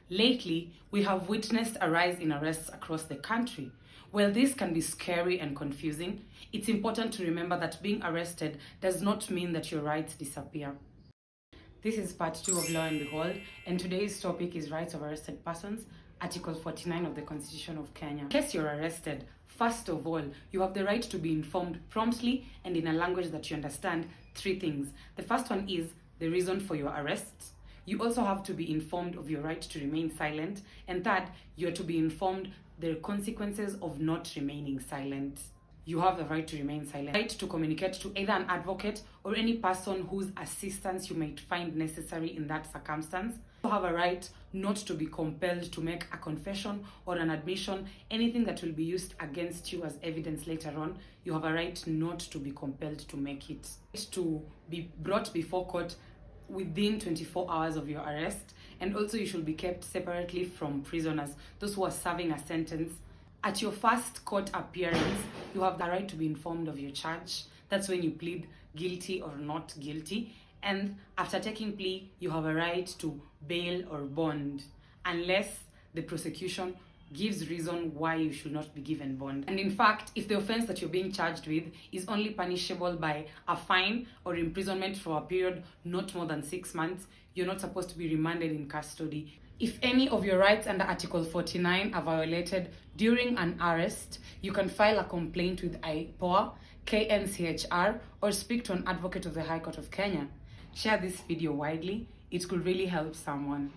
Lately, we have witnessed a rise in arrests across the country. While this can be scary and confusing, it's important to remember that being arrested does not mean that your rights disappear. This is part 2 of Law and Behold, and today's topic is Rights of Arrested Persons, Article 49 of the Constitution of Kenya. In case you're arrested, first of all, you have the right to be informed promptly and in a language that you understand 3 things. The first one is the reason for your arrest. You also have to be informed of your right to remain silent. And third, you are to be informed the consequences of not remaining silent. You have the right to remain silent. Right to communicate to either an advocate or any person whose assistance you might find necessary in that circumstance. You have a right not to be compelled to make a confession or an admission, anything that will be used against you as evidence later on. You have a right not to be compelled to make it. To be brought before court within 24 hours of your arrest, and also you should be kept separately from prisoners, those who are serving a sentence. At your first court appearance, you have the right to be informed of your charge. That's when you plead guilty or not guilty. And after taking plea, you have a right to bail or bond, unless the prosecution gives reason why you should not be given bond. And in fact, if the offense that you're being charged with is only punishable by a fine or imprisonment for a period not more than 6 months, you're not supposed to be remanded in custody. If any of your rights under Article 49 are violated during an arrest, you can file a complaint with IPOA, KNCHR, or speak to an advocate of the High Court of Kenya. Share this video widely. It could really help someone.